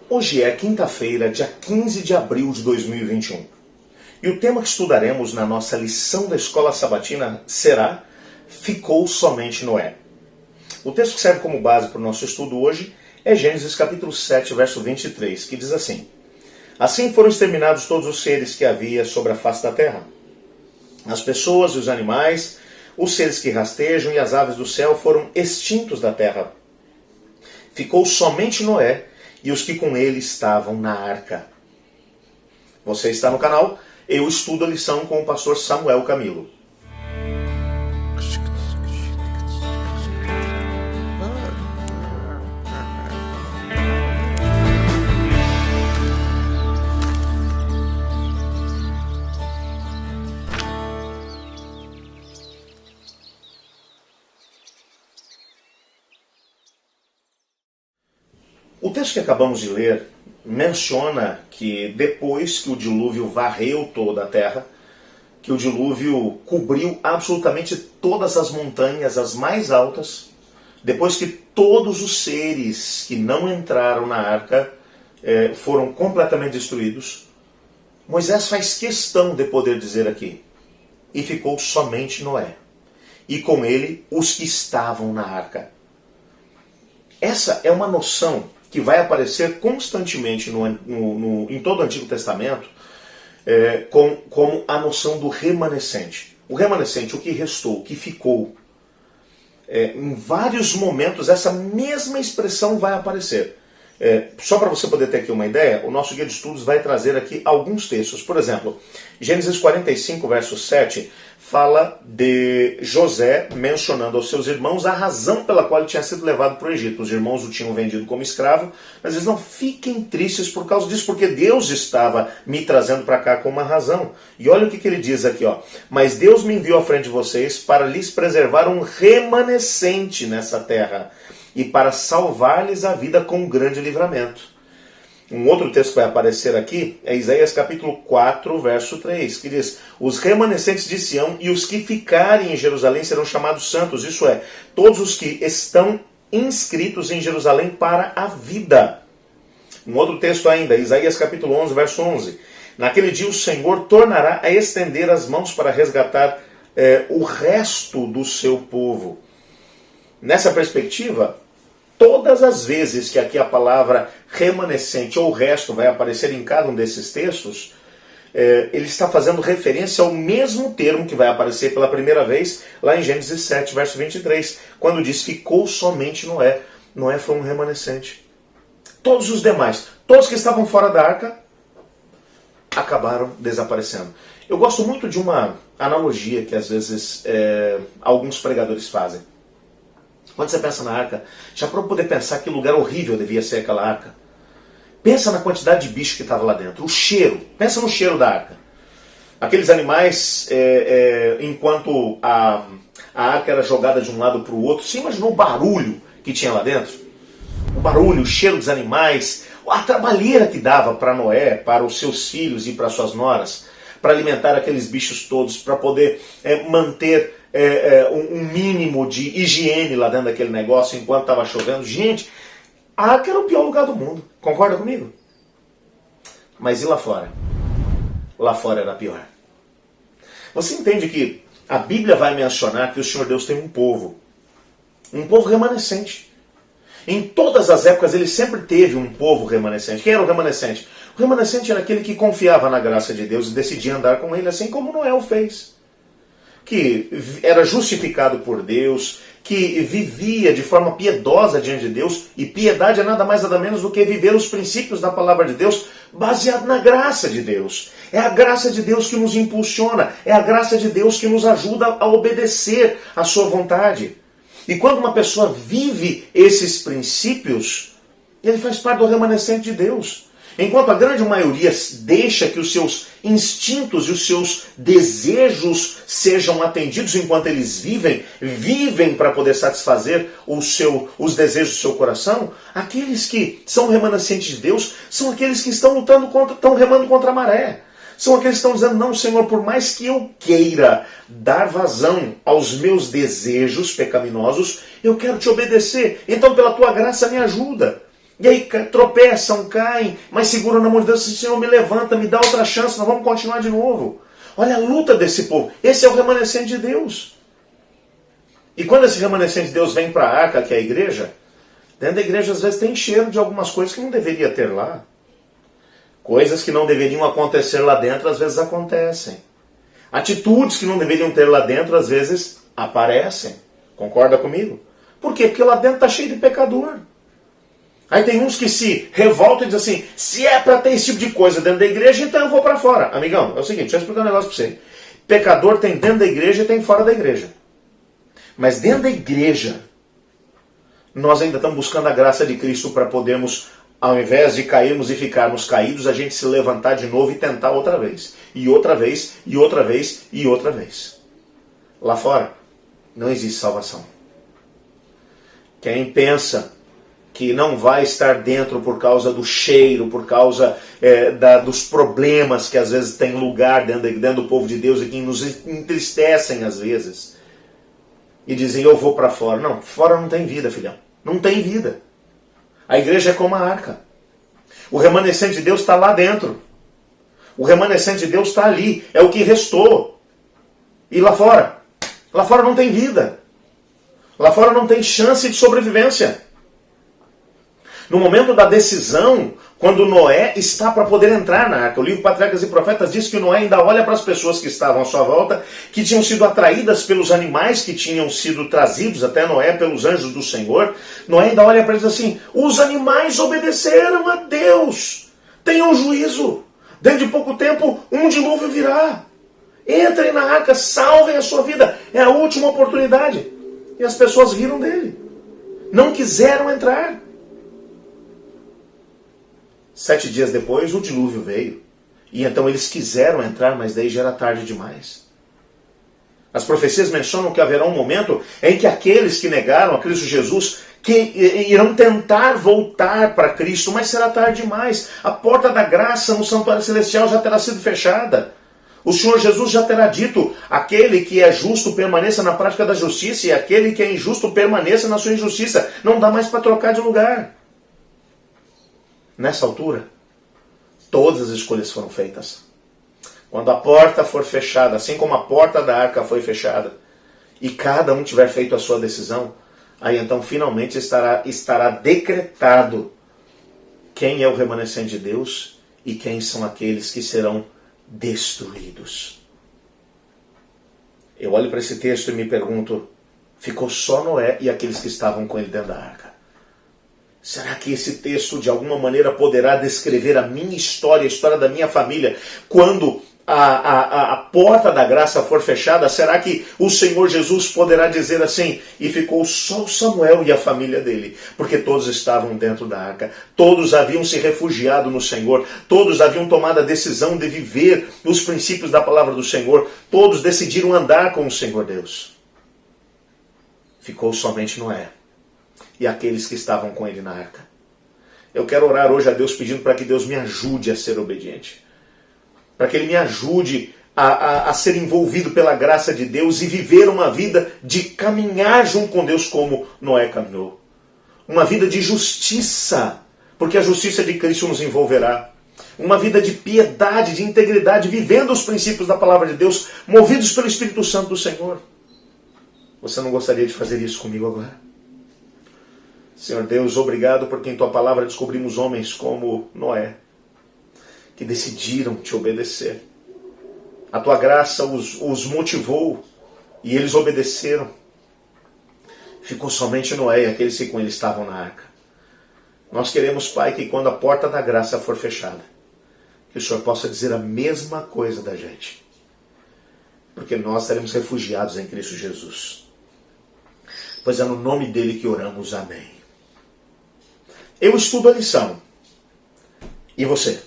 Hoje é quinta-feira, dia 15 de abril de 2021. E o tema que estudaremos na nossa lição da Escola Sabatina será Ficou somente Noé. O texto que serve como base para o nosso estudo hoje é Gênesis capítulo 7, verso 23, que diz assim: Assim foram exterminados todos os seres que havia sobre a face da terra. As pessoas e os animais, os seres que rastejam e as aves do céu foram extintos da terra. Ficou somente Noé e os que com ele estavam na arca. Você está no canal Eu Estudo a Lição com o pastor Samuel Camilo. O texto que acabamos de ler menciona que depois que o dilúvio varreu toda a terra, que o dilúvio cobriu absolutamente todas as montanhas, as mais altas, depois que todos os seres que não entraram na arca foram completamente destruídos, Moisés faz questão de poder dizer aqui: e ficou somente Noé, e com ele os que estavam na arca. Essa é uma noção que vai aparecer constantemente em todo o Antigo Testamento como a noção do remanescente. O remanescente, o que restou, o que ficou. Em vários momentos essa mesma expressão vai aparecer. Só para você poder ter aqui uma ideia, o nosso guia de estudos vai trazer aqui alguns textos. Por exemplo, Gênesis 45, verso 7, fala de José mencionando aos seus irmãos a razão pela qual ele tinha sido levado para o Egito. Os irmãos o tinham vendido como escravo, mas eles não fiquem tristes por causa disso, porque Deus estava me trazendo para cá com uma razão. E olha o que ele diz aqui, ó. Mas Deus me enviou à frente de vocês para lhes preservar um remanescente nessa terra e para salvar-lhes a vida com um grande livramento. Um outro texto que vai aparecer aqui é Isaías capítulo 4, verso 3, que diz: Os remanescentes de Sião e os que ficarem em Jerusalém serão chamados santos, isso é, todos os que estão inscritos em Jerusalém para a vida. Um outro texto ainda, Isaías capítulo 11, verso 11. Naquele dia o Senhor tornará a estender as mãos para resgatar o resto do seu povo. Nessa perspectiva, todas as vezes que aqui a palavra remanescente ou resto vai aparecer em cada um desses textos, ele está fazendo referência ao mesmo termo que vai aparecer pela primeira vez lá em Gênesis 7, verso 23, quando diz: ficou somente Noé. Noé foi um remanescente. Todos os demais, todos que estavam fora da arca, acabaram desaparecendo. Eu gosto muito de uma analogia que às vezes alguns pregadores fazem. Quando você pensa na arca, já para poder pensar que lugar horrível devia ser aquela arca. Pensa na quantidade de bicho que estava lá dentro. O cheiro. Pensa no cheiro da arca. Aqueles animais, enquanto a arca era jogada de um lado para o outro, você imaginou o barulho que tinha lá dentro? O barulho, o cheiro dos animais, a trabalheira que dava para Noé, para os seus filhos e para suas noras, para alimentar aqueles bichos todos, para poder manter um mínimo de higiene lá dentro daquele negócio enquanto estava chovendo. Gente, a arca era o pior lugar do mundo. Concorda comigo? Mas e lá fora? Lá fora era pior. Você entende que a Bíblia vai mencionar que o Senhor Deus tem um povo remanescente. Em todas as épocas ele sempre teve um povo remanescente. Quem era o remanescente? O remanescente era aquele que confiava na graça de Deus e decidia andar com ele, assim como Noé o fez. Que era justificado por Deus, que vivia de forma piedosa diante de Deus, e piedade é nada mais nada menos do que viver os princípios da palavra de Deus baseado na graça de Deus. É a graça de Deus que nos impulsiona, é a graça de Deus que nos ajuda a obedecer à sua vontade. E quando uma pessoa vive esses princípios, ele faz parte do remanescente de Deus. Enquanto a grande maioria deixa que os seus instintos e os seus desejos sejam atendidos enquanto eles vivem para poder satisfazer os desejos do seu coração, aqueles que são remanescentes de Deus são aqueles que estão remando contra a maré. São aqueles que estão dizendo: não, Senhor, por mais que eu queira dar vazão aos meus desejos pecaminosos, eu quero te obedecer. Então, pela tua graça, me ajuda. E aí tropeçam, caem, mas seguram na mão de Deus e dizem, Senhor, me levanta, me dá outra chance, nós vamos continuar de novo. Olha a luta desse povo. Esse é o remanescente de Deus. E quando esse remanescente de Deus vem para a arca, que é a igreja, dentro da igreja às vezes tem cheiro de algumas coisas que não deveria ter lá. Coisas que não deveriam acontecer lá dentro, às vezes acontecem. Atitudes que não deveriam ter lá dentro, às vezes aparecem. Concorda comigo? Por quê? Porque lá dentro está cheio de pecador. Aí tem uns que se revoltam e dizem assim, se é para ter esse tipo de coisa dentro da igreja, então eu vou para fora. Amigão, é o seguinte, deixa eu explicar um negócio para você. Pecador tem dentro da igreja e tem fora da igreja. Mas dentro da igreja, nós ainda estamos buscando a graça de Cristo para podermos, ao invés de cairmos e ficarmos caídos, a gente se levantar de novo e tentar outra vez. E outra vez, e outra vez, e outra vez. Lá fora, não existe salvação. Quem pensa que não vai estar dentro por causa do cheiro, por causa dos problemas que às vezes tem lugar dentro do povo de Deus e que nos entristecem às vezes. E dizem, eu vou para fora. Não, fora não tem vida, filhão. Não tem vida. A igreja é como a arca. O remanescente de Deus está lá dentro. O remanescente de Deus está ali. É o que restou. E lá fora? Lá fora não tem vida. Lá fora não tem chance de sobrevivência. No momento da decisão, quando Noé está para poder entrar na arca, o livro Patriarcas e Profetas diz que Noé ainda olha para as pessoas que estavam à sua volta, que tinham sido atraídas pelos animais que tinham sido trazidos até Noé pelos anjos do Senhor. Noé ainda olha para eles assim, os animais obedeceram a Deus. Tenham juízo. Dentro de pouco tempo, um dilúvio virá. Entrem na arca, salvem a sua vida. É a última oportunidade. E as pessoas riram dele. Não quiseram entrar. 7 dias depois, o dilúvio veio. E então eles quiseram entrar, mas daí já era tarde demais. As profecias mencionam que haverá um momento em que aqueles que negaram a Cristo Jesus que irão tentar voltar para Cristo, mas será tarde demais. A porta da graça no santuário celestial já terá sido fechada. O Senhor Jesus já terá dito, aquele que é justo permaneça na prática da justiça e aquele que é injusto permaneça na sua injustiça. Não dá mais para trocar de lugar. Nessa altura, todas as escolhas foram feitas. Quando a porta for fechada, assim como a porta da arca foi fechada, e cada um tiver feito a sua decisão, aí então finalmente estará decretado quem é o remanescente de Deus e quem são aqueles que serão destruídos. Eu olho para esse texto e me pergunto, ficou só Noé e aqueles que estavam com ele dentro da arca? Será que esse texto de alguma maneira poderá descrever a minha história, a história da minha família, quando a porta da graça for fechada? Será que o Senhor Jesus poderá dizer assim, e ficou só Samuel e a família dele, porque todos estavam dentro da arca, todos haviam se refugiado no Senhor, todos haviam tomado a decisão de viver os princípios da palavra do Senhor, todos decidiram andar com o Senhor Deus. Ficou somente Noé e aqueles que estavam com ele na arca. Eu quero orar hoje a Deus pedindo para que Deus me ajude a ser obediente. Para que Ele me ajude a ser envolvido pela graça de Deus e viver uma vida de caminhar junto com Deus como Noé caminhou. Uma vida de justiça, porque a justiça de Cristo nos envolverá. Uma vida de piedade, de integridade, vivendo os princípios da palavra de Deus, movidos pelo Espírito Santo do Senhor. Você não gostaria de fazer isso comigo agora? Senhor Deus, obrigado porque em Tua palavra descobrimos homens como Noé, que decidiram Te obedecer. A Tua graça os motivou e eles obedeceram. Ficou somente Noé e aqueles que com ele estavam na arca. Nós queremos, Pai, que quando a porta da graça for fechada, que o Senhor possa dizer a mesma coisa da gente. Porque nós estaremos refugiados em Cristo Jesus. Pois é no nome dele que oramos. Amém. Eu estudo a lição. E você?